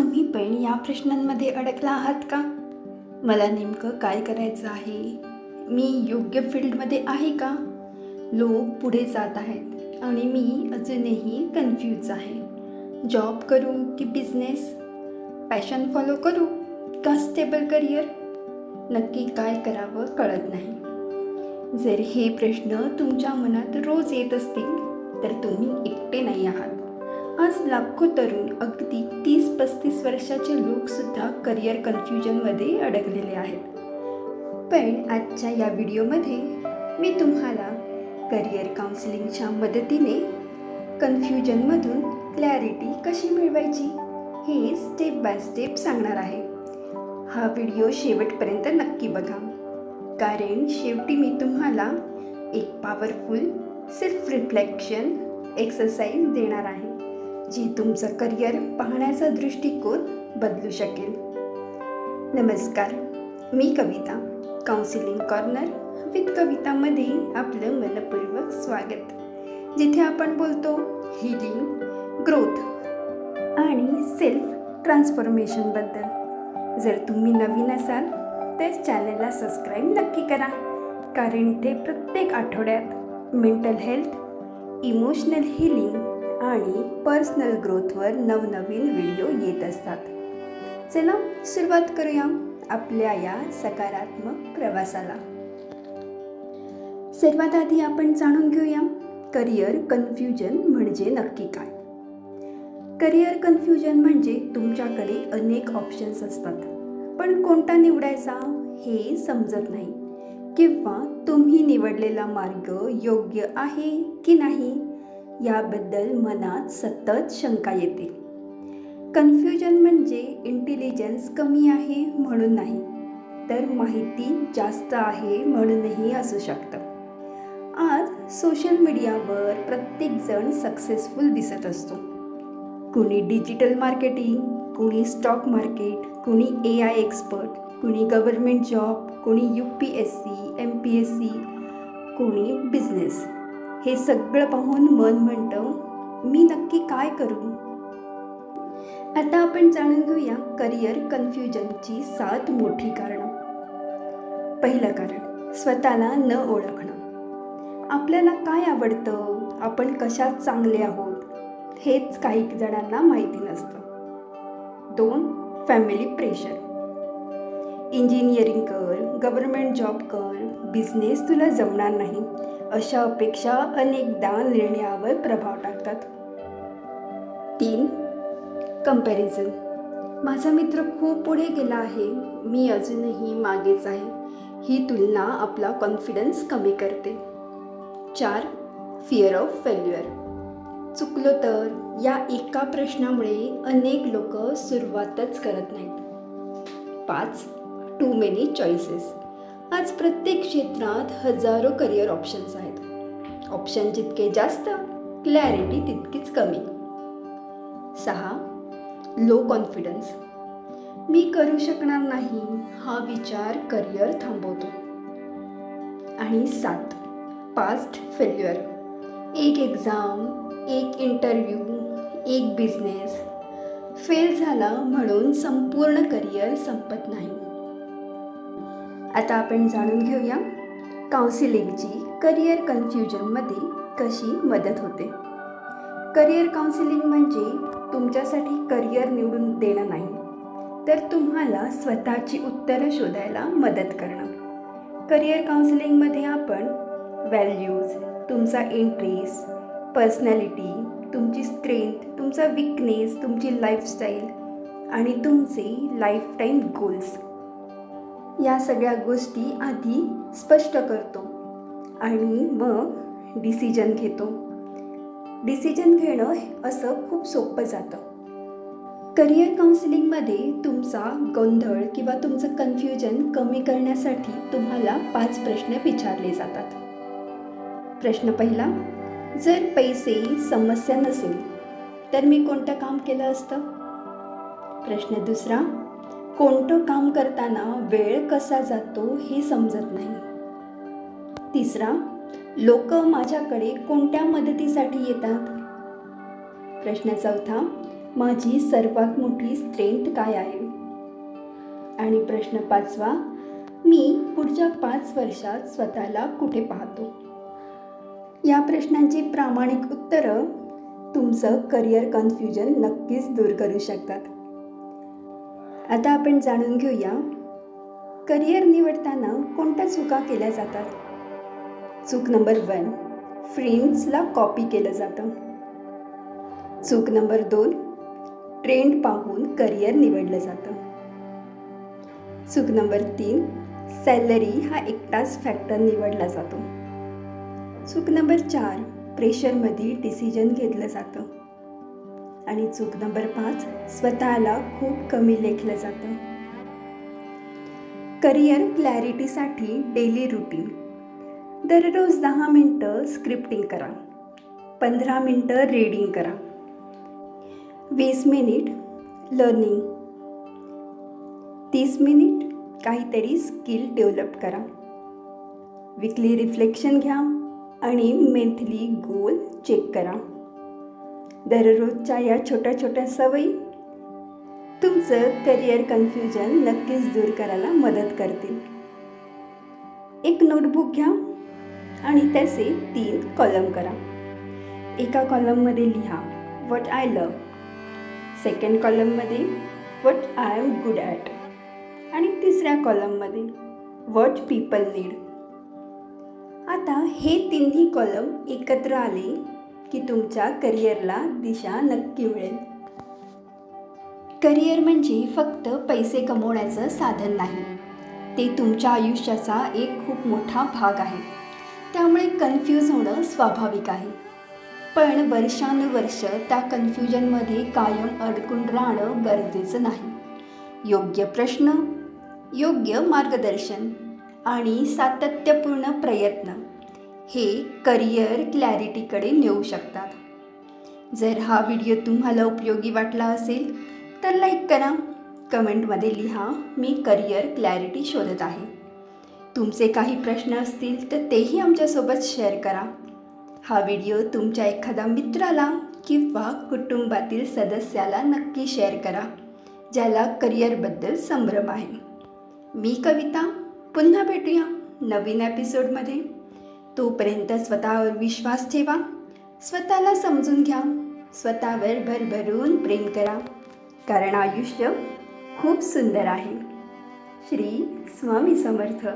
तुम्ही पण या प्रश्नांमध्ये अडकला आहात का? मला नेमकं काय करायचं आहे? मी योग्य फील्डमध्ये आहे का? लोक पुढे जात आहेत आणि मी अजूनही कन्फ्यूज आहे. जॉब करू की बिझनेस? पॅशन फॉलो करू का स्टेबल करिअर? नक्की काय करावं कळत नाही. जर हे प्रश्न तुमच्या मनात रोज येत असतील तर तुम्ही एकटे नाही आहात. आज लाखो तरुण, अगदी 30-35 वर्षाचे लोकसुद्धा करिअर कन्फ्युजनमध्ये अडकलेले आहेत. पण आजच्या या व्हिडिओमध्ये मी तुम्हाला करिअर काउन्सिलिंगच्या मदतीने कन्फ्युजनमधून क्लॅरिटी कशी मिळवायची हे स्टेप बाय स्टेप सांगणार आहे. हा व्हिडिओ शेवटपर्यंत नक्की बघा, कारण शेवटी मी तुम्हाला एक पॉवरफुल सेल्फ रिफ्लेक्शन एक्सरसाइज देणार आहे, जी तुमचं करिअर पाहण्याचा दृष्टिकोन बदलू शकेल. नमस्कार, मी कविता, काउन्सिलिंग कॉर्नर विथ कवितामध्ये आपलं मनपूर्वक स्वागत, जिथे आपण बोलतो हीलिंग, ग्रोथ आणि सेल्फ ट्रान्सफॉर्मेशनबद्दल. जर तुम्ही नवीन असाल तर चॅनलला सबस्क्राईब नक्की करा, कारण इथे प्रत्येक आठवड्यात मेंटल हेल्थ, इमोशनल हीलिंग आणि पर्सनल ग्रोथवर नवनवीन व्हिडिओ येत असतात. चला सुरुवात करूया आपल्या या सकारात्मक प्रवासाला. सर्वात आधी आपण जाणून घेऊया करिअर कन्फ्युजन म्हणजे नक्की काय. करिअर कन्फ्युजन म्हणजे तुमच्याकडे अनेक ऑप्शन्स असतात, पण कोणता निवडायचा हे समजत नाही, किंवा तुम्ही निवडलेला मार्ग योग्य आहे की नाही याबद्दल मनात सतत शंका येते. कन्फ्युजन म्हणजे इंटेलिजन्स कमी आहे म्हणून नाही, तर माहिती जास्त आहे म्हणूनही असू शकतं. आज सोशल मीडियावर प्रत्येकजण सक्सेसफुल दिसत असतो. कुणी डिजिटल मार्केटिंग, कुणी स्टॉक मार्केट, कुणी AI एक्सपर्ट, कुणी गव्हर्मेंट जॉब, कुणी UPSC, MPSC, कुणी बिझनेस. हे सगळं पाहून मन म्हणतं, मी नक्की काय करू? आता आपण जाणून घेऊया करिअर कन्फ्युजनची 7 मोठी कारणं. पहिलं कारण, स्वतःला न ओळखणं. आपल्याला काय आवडतं, आपण कशात चांगले आहोत, हेच काही जणांना माहिती नसतं. 2. Family pressure. इंजिनिअरिंग कर, गव्हर्मेंट जॉब कर, बिझनेस तुला जमणार नाही, अशा अपेक्षा अनेकदा निर्णयावर प्रभाव टाकतात. 3. कंपॅरिझन. माझा मित्र खूप पुढे गेला आहे, मी अजूनही मागेच आहे. ही तुलना आपला कॉन्फिडन्स कमी करते. 4. Fear of failure. चुकलो तर या एका प्रश्नामुळे अनेक लोक सुरुवातच करत नाहीत. 5. Too many choices. आज प्रत्येक क्षेत्रात हजारो करिअर ऑप्शन्स आहेत. ऑप्शन जितके जास्त, क्लॅरिटी तितकीच कमी. 6. Low confidence. मी करू शकणार नाही हा विचार करिअर थांबवतो. आणि 7. Past failure. एक एक्झाम, एक इंटरव्ह्यू, एक बिझनेस फेल झाला म्हणून संपूर्ण करिअर संपत नाही. आता आपण जाणून घेऊया काउन्सिलिंगची करिअर कन्फ्युजनमध्ये कशी मदत होते. करिअर काउन्सिलिंग म्हणजे तुमच्यासाठी करिअर निवडून देणं नाही, तर तुम्हाला स्वतःची उत्तरं शोधायला मदत करणं. करिअर काउन्सिलिंगमध्ये आपण व्हॅल्यूज, तुमचा इंटरेस्ट, पर्सनॅलिटी, तुमची स्ट्रेंथ, तुमचा विकनेस, तुमची लाईफस्टाईल आणि तुमचे लाईफटाईम गोल्स या सगळ्या गोष्टी आधी स्पष्ट करतो आणि मग डिसिजन घेतो. डिसिजन घेणं असं खूप सोपं जातं. करिअर काउन्सिलिंगमध्ये तुमचा गोंधळ किंवा तुमचं कन्फ्युजन कमी करण्यासाठी तुम्हाला 5 प्रश्न विचारले जातात. प्रश्न पहिला, जर पैसे समस्या नसेल तर मी कोणतं काम केलं असतं? प्रश्न दुसरा, कोणतं काम करताना वेळ कसा जातो हे समजत नाही. तिसरा, लोक माझ्याकडे कोणत्या मदतीसाठी येतात? प्रश्न चौथा, माझी सर्वात मोठी स्ट्रेंथ काय आहे? आणि प्रश्न 5वा, मी पुढच्या 5 वर्षात स्वतःला कुठे पाहतो? या प्रश्नांची प्रामाणिक उत्तरं तुमचं करिअर कन्फ्युजन नक्कीच दूर करू शकतात. आता आपण जाणून घेऊया, करिअर निवडताना कोणत्या चुका केल्या जातात. चूक नंबर 1, फ्रेंड्सला कॉपी केलं जातं. चूक नंबर 2, ट्रेंड पाहून करिअर निवडलं जातं. चूक नंबर 3, सॅलरी हा एकटाच फॅक्टर निवडला जातो. चूक नंबर 4, प्रेशरमध्ये डिसिजन घेतलं जातं. आणि चूक नंबर 5, स्वतःला खूप कमी लेखलं जातं. करिअर क्लॅरिटीसाठी डेली रुटीन. दररोज 10 मिनटं स्क्रिप्टिंग करा, 15 मिनटं रीडिंग करा, 20 मिनिट लर्निंग, 30 मिनिट काहीतरी स्किल डेव्हलप करा. वीकली रिफ्लेक्शन घ्या आणि मंथली गोल चेक करा. दररोजच्या या छोट्या छोट्या सवयी तुमचं करिअर कन्फ्युजन नक्कीच दूर करायला मदत करतील. एक नोटबुक घ्या आणि त्याचे 3 कॉलम करा. एका कॉलममध्ये लिहा व्हॉट आय लव्ह, सेकंड कॉलममध्ये what I am good at आणि तिसऱ्या कॉलममध्ये व्हॉट पीपल नीड. आता हे तिन्ही कॉलम एकत्र आले की तुमच्या करिअरला दिशा नक्की मिळेल. करिअर म्हणजे फक्त पैसे कमवण्याचं साधन नाही, ते तुमच्या आयुष्याचा एक खूप मोठा भाग आहे. त्यामुळे कन्फ्यूज होणं स्वाभाविक आहे. पण वर्षानुवर्ष त्या कन्फ्युजनमध्ये कायम अडकून राहणं गरजेचं नाही. योग्य प्रश्न, योग्य मार्गदर्शन आणि सातत्यपूर्ण प्रयत्न हे करिअर क्लॅरिटीकडे नेऊ शकतात. जर हा व्हिडिओ तुम्हाला उपयोगी वाटला असेल तर लाईक करा, कमेंटमध्ये लिहा मी करिअर क्लॅरिटी शोधत आहे. तुमचे काही प्रश्न असतील तर तेही आमच्यासोबत शेअर करा. हा व्हिडिओ तुमच्या एखाद्या मित्राला किंवा कुटुंबातील सदस्याला नक्की शेअर करा ज्याला करिअरबद्दल संभ्रम आहे. मी कविता, पुन्हा भेटूया नवीन एपिसोडमध्ये. तोपर्यंत स्वतःवर विश्वास ठेवा, स्वतःला समजून घ्या, स्वतःवर भरभरून प्रेम करा, कारण आयुष्य खूप सुंदर आहे. श्री स्वामी समर्थ.